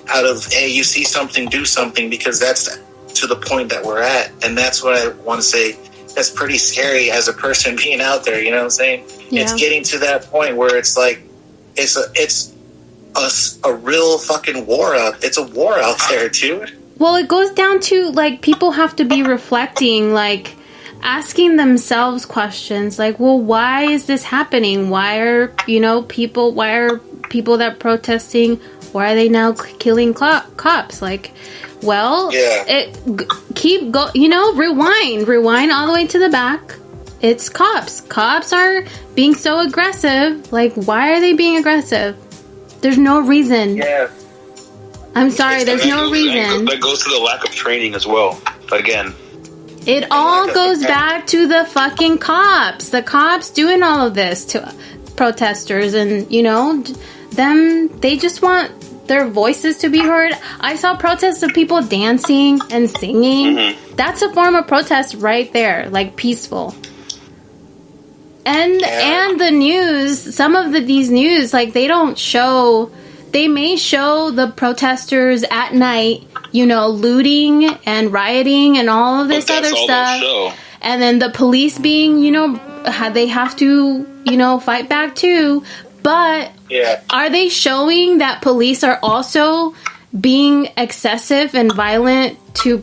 out of, hey, you see something, do something, because that's to the point that we're at. And that's what I want to say. That's pretty scary as a person being out there. You know what I'm saying? Yeah. It's getting to that point where it's like, it's a real fucking war out. It's a war out there, dude. Well, it goes down to, like, people have to be reflecting, like, asking themselves questions, like, well, why is this happening? Why are people that are protesting, why are they now killing cops? Like, well, rewind all the way to the back. It's cops. Cops are being so aggressive. Like, why are they being aggressive? There's no reason. Yeah. I'm sorry, there's no reason. That goes to the lack of training as well. Again. It all goes back to the fucking cops. The cops doing all of this to protesters, and, they just want their voices to be heard. I saw protests of people dancing and singing. Mm-hmm. That's a form of protest right there, like peaceful. And the news, some of these news, like, they may show the protesters at night, looting and rioting and all of this other stuff. And then the police being, they have to, fight back too. But are they showing that police are also being excessive and violent to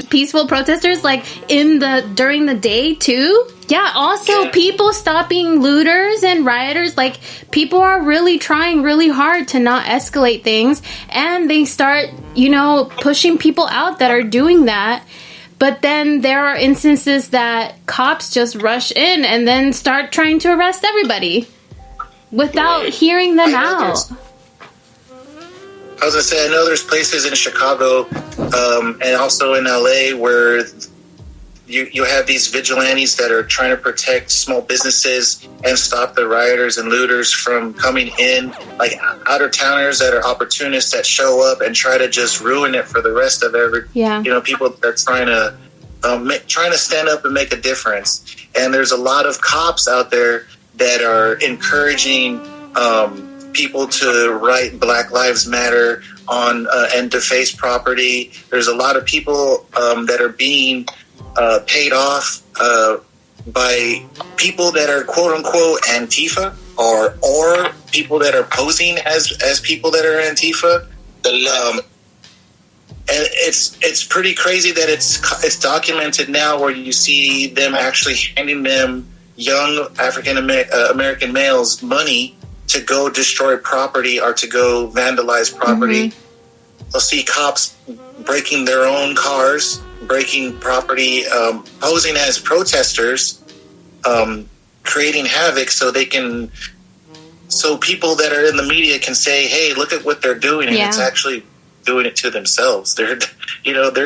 peaceful protesters, like during the day too? Yeah, also people stopping looters and rioters. Like, people are really trying really hard to not escalate things, and they start, pushing people out that are doing that. But then there are instances that cops just rush in and then start trying to arrest everybody without hearing them out. I was going to say, I know there's places in Chicago and also in LA where you have these vigilantes that are trying to protect small businesses and stop the rioters and looters from coming in, like out-of-towners that are opportunists that show up and try to just ruin it for the rest of people that are trying to stand up and make a difference. And there's a lot of cops out there that are encouraging people to write Black Lives Matter on and deface property. There's a lot of people that are being paid off by people that are quote unquote Antifa or people that are posing as people that are Antifa. And it's pretty crazy that it's documented now where you see them actually handing them young African American males money to go destroy property or to go vandalize property. Mm-hmm. They'll see cops breaking their own cars, breaking property, posing as protesters, creating havoc so people that are in the media can say, hey, look at what they're doing, and it's actually doing it to themselves. They're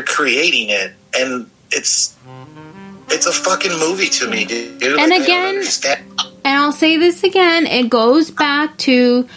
creating it, and it's a fucking movie to me, dude. And again, and I'll say this again, it goes back to,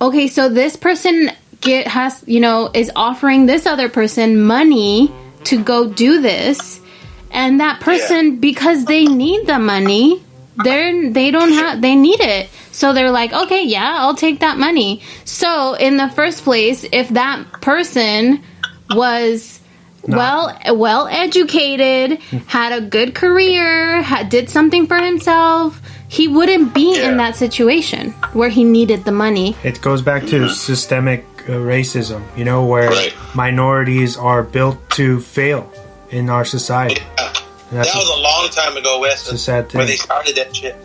okay, so this person is offering this other person money to go do this, and that person, because they need the money, they need it, so they're like, okay, yeah, I'll take that money. So in the first place, if that person was well educated, had a good career, did something for himself, he wouldn't be in that situation where he needed the money. It goes back to systemic racism, where minorities are built to fail in our society. Yeah. That was a long time ago, Wes, it's a sad thing. Where they started that shit.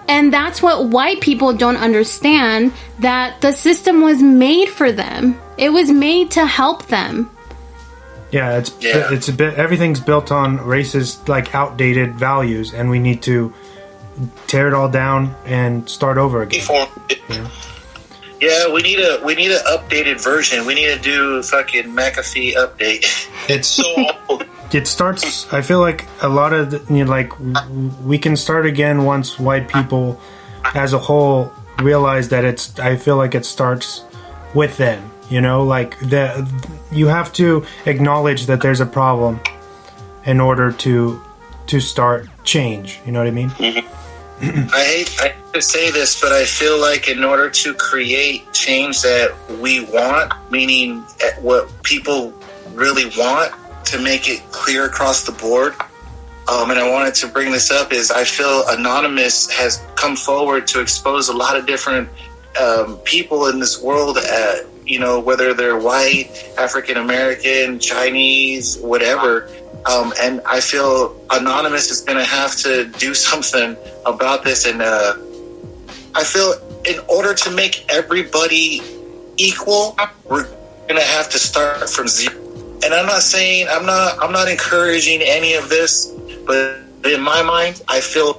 And that's what white people don't understand, that the system was made for them. It was made to help them. Yeah, it's a bit. Everything's built on racist, like, outdated values, and we need to tear it all down and start over again. Yeah, we need an updated version. We need to do fucking McAfee update. It's so old. It starts. I feel like a lot of we can start again once white people, as a whole, realize that I feel like it starts with them. You have to acknowledge that there's a problem in order to start change. You know what I mean? Mm-hmm. I hate to say this, but I feel like in order to create change that we want, meaning what people really want, to make it clear across the board, and I wanted to bring this up, is I feel Anonymous has come forward to expose a lot of different people in this world, whether they're white, African American, Chinese, whatever. And I feel Anonymous is going to have to do something about this. And I feel in order to make everybody equal, we're going to have to start from zero. And I'm not saying, I'm not encouraging any of this, but in my mind, I feel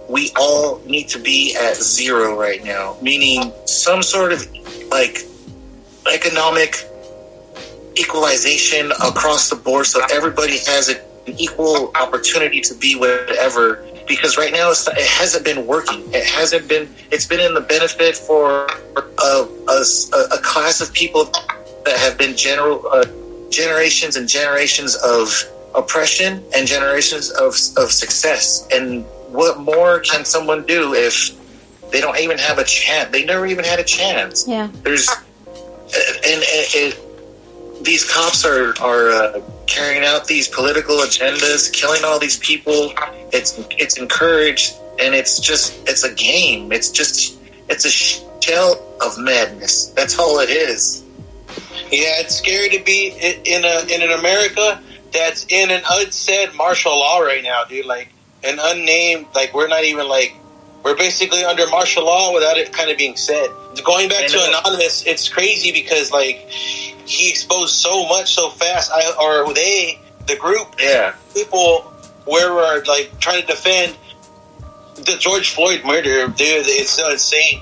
we all need to be at zero right now, meaning some sort of like economic equalization across the board, so everybody has an equal opportunity to be whatever. Because right now it hasn't been working. It's been in the benefit for a class of people that have been generations and generations of oppression and generations of success. And what more can someone do if they don't even have a chance? They never even had a chance. Yeah. These cops are carrying out these political agendas, killing all these people. It's encouraged, and it's a game. It's a shell of madness. That's all it is. Yeah, it's scary to be in an America that's in an unsaid martial law right now, dude. Like an unnamed, like we're not even like, we're basically under martial law without it kind of being said. Going back to Anonymous, it's crazy because like he exposed so much so fast. The group, people were like trying to defend the George Floyd murder, dude. It's so insane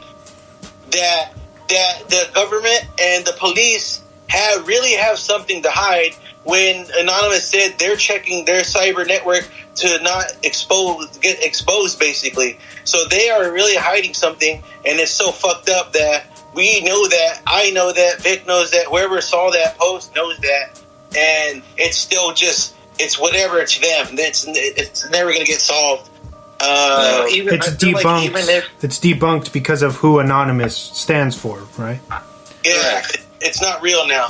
that the government and the police really have something to hide. When Anonymous said they're checking their cyber network to not get exposed, basically. So they are really hiding something, and it's so fucked up that we know that, I know that, Vic knows that, whoever saw that post knows that, and it's still just, it's whatever to them. It's never going to get solved. It's debunked. It's debunked because of who Anonymous stands for, right? Yeah, it's not real now.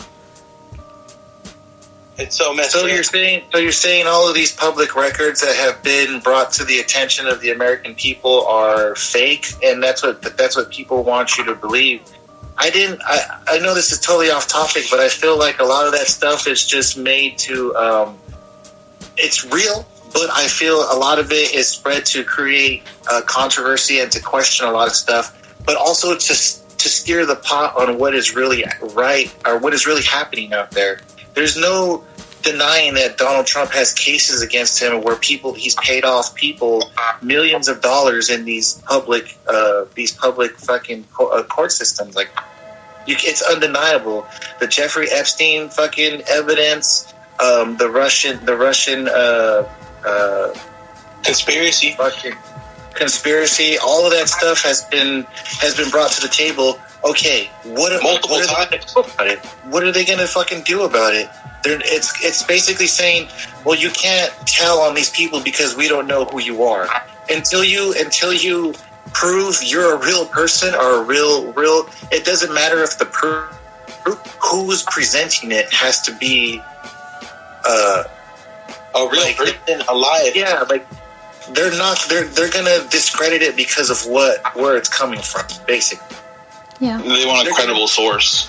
It's so messed up. You're saying all of these public records that have been brought to the attention of the American people are fake, and that's what people want you to believe. I know this is totally off topic, but I feel like a lot of that stuff is just made to. It's real, but I feel a lot of it is spread to create controversy and to question a lot of stuff, but also to steer the pot on what is really right or what is really happening out there. There's no denying that Donald Trump has cases against him where he's paid off people millions of dollars in these public fucking court systems. Like, it's undeniable. The Jeffrey Epstein fucking evidence, the Russian conspiracy, all of that stuff has been brought to the table. Okay, what are they going to fucking do about it? It's basically saying, well, you can't tell on these people because we don't know who you are. Until you prove you're a real person or a real. It doesn't matter if the proof who's presenting it has to be a real person alive. Yeah, like they're not. They're gonna discredit it because of where it's coming from, basically. Yeah. They want a credible source.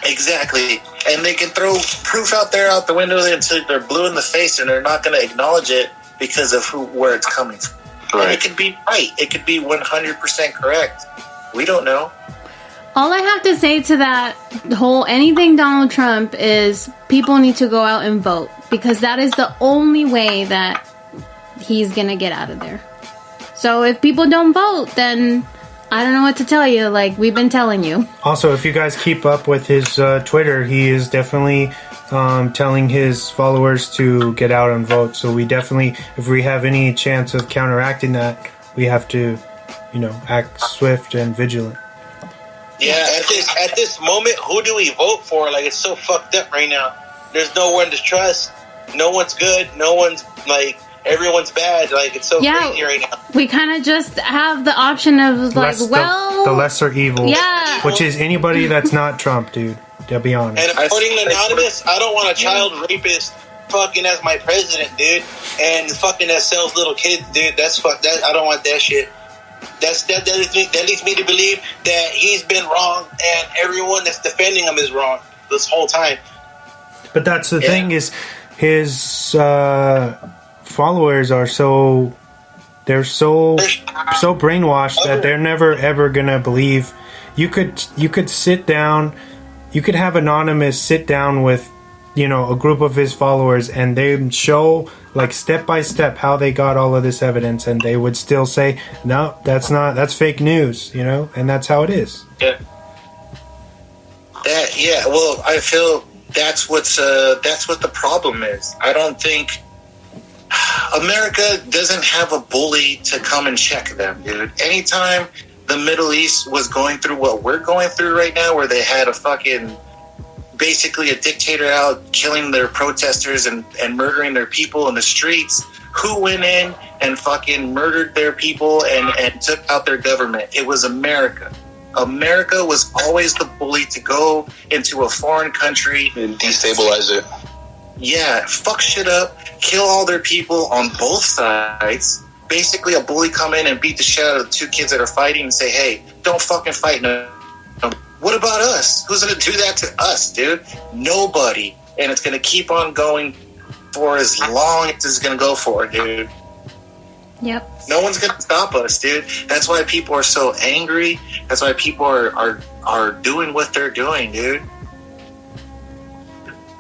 Exactly. And they can throw proof out the window until they're blue in the face, and they're not going to acknowledge it because of where it's coming from. Right. And it could be right. It could be 100% correct. We don't know. All I have to say to that whole anything Donald Trump is people need to go out and vote, because that is the only way that he's going to get out of there. So if people don't vote, then I don't know what to tell you. Like we've been telling you. Also, if you guys keep up with his Twitter, he is definitely telling his followers to get out and vote. So we definitely, if we have any chance of counteracting that, we have to, act swift and vigilant. Yeah, at this moment, who do we vote for? Like, it's so fucked up right now. There's no one to trust. No one's good. No one's like everyone's bad. Like, it's so crazy right now. We kind of just have the option of like, the lesser evil. Yeah. Which is anybody that's not Trump, dude. To be honest. And according to Anonymous, I don't want a child rapist fucking as my president, dude. And fucking that sells little kids, dude. That's I don't want that shit. That leads me to believe that he's been wrong and everyone that's defending him is wrong this whole time. But that's the thing is, his followers are so brainwashed that they're never ever gonna believe. You could sit down, you could have Anonymous sit down with, you know, a group of his followers, and they show like step by step how they got all of this evidence, and they would still say, no, that's fake news, you know, and that's how it is. Yeah. Well, I feel that's what the problem is. I don't think America doesn't have a bully to come and check them, dude. Anytime the Middle East was going through what we're going through right now, where they had basically a dictator out killing their protesters and murdering their people in the streets, who went in and fucking murdered their people and took out their government? It was America. America was always the bully to go into a foreign country and destabilize it. Yeah, fuck shit up, kill all their people on both sides. Basically, a bully come in and beat the shit out of the two kids that are fighting and say, hey, don't fucking fight. No. What about us? Who's going to do that to us, dude? Nobody. And it's going to keep on going for as long as it's going to go for, dude. Yep. No one's going to stop us, dude. That's why people are so angry. That's why people are doing what they're doing, dude.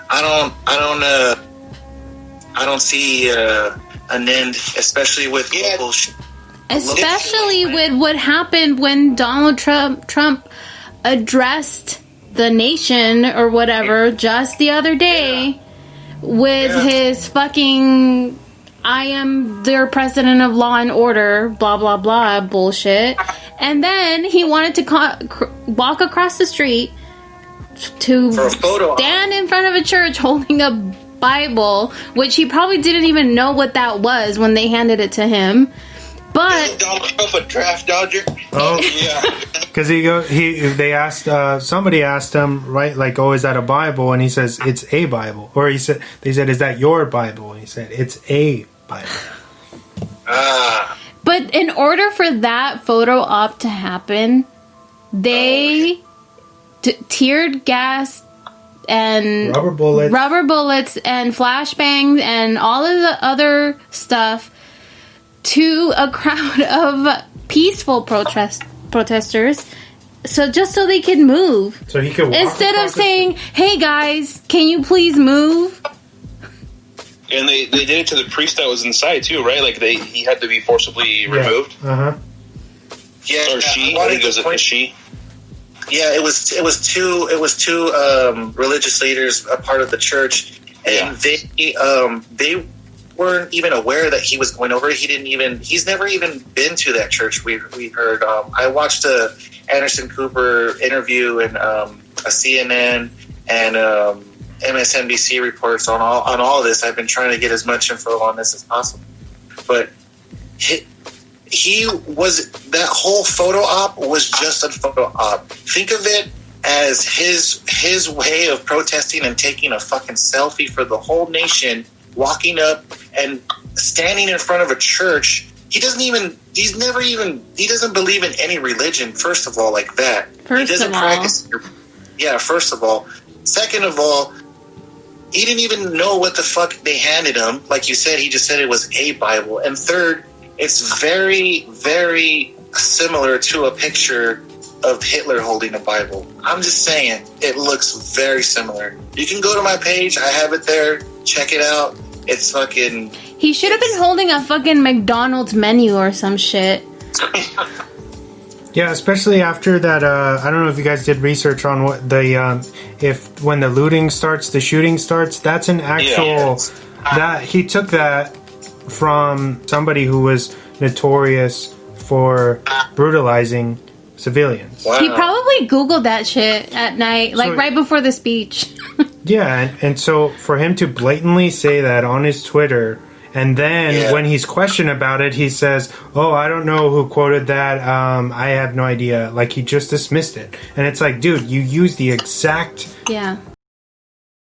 I don't see an end, especially with bullshit. Especially with what happened when Donald Trump addressed the nation or whatever just the other day with his fucking I am their president of law and order, blah, blah, blah bullshit. And then he wanted to walk across the street to stand in front of a church holding a Bible, which he probably didn't even know what that was when they handed it to him. But Donald Trump a draft dodger. Oh yeah, because somebody asked him, right, like, oh, is that a Bible? And he says it's a Bible. Or they said, is that your Bible? And he said it's a Bible. But in order for that photo op to happen, they teared gas and rubber bullets and flashbangs and all of the other stuff to a crowd of peaceful protesters, so they could move. So he could walk instead of saying, "Hey guys, can you please move?" And they did it to the priest that was inside too, right? Like he had to be forcibly removed. Yeah, or she. I think it was she. Yeah, it was two religious leaders, a part of the church, and they weren't even aware that he was going over. He's never even been to that church. We heard. I watched a Anderson Cooper interview and a CNN and MSNBC reports on all of this. I've been trying to get as much info on this as possible, but he was, that whole photo op was just a photo op. Think of it as his way of protesting and taking a fucking selfie for the whole nation, walking up and standing in front of a church. He doesn't believe in any religion, first of all, like that. He doesn't practice. Yeah, first of all. Second of all, he didn't even know what the fuck they handed him. Like you said, he just said it was a Bible. And third, it's very, very similar to a picture of Hitler holding a Bible. I'm just saying, it looks very similar. You can go to my page. I have it there. Check it out. It's fucking... He should have been holding a fucking McDonald's menu or some shit. Yeah, especially after that. I don't know if you guys did research on what when the looting starts, the shooting starts. That's an actual that he took that from somebody who was notorious for brutalizing civilians. Wow. He probably Googled that shit at night, like right before the speech. Yeah, and so for him to blatantly say that on his Twitter And then when he's questioned about it, he says, "Oh, I don't know who quoted that. I have no idea." Like, he just dismissed it. And it's like, dude, you used the exact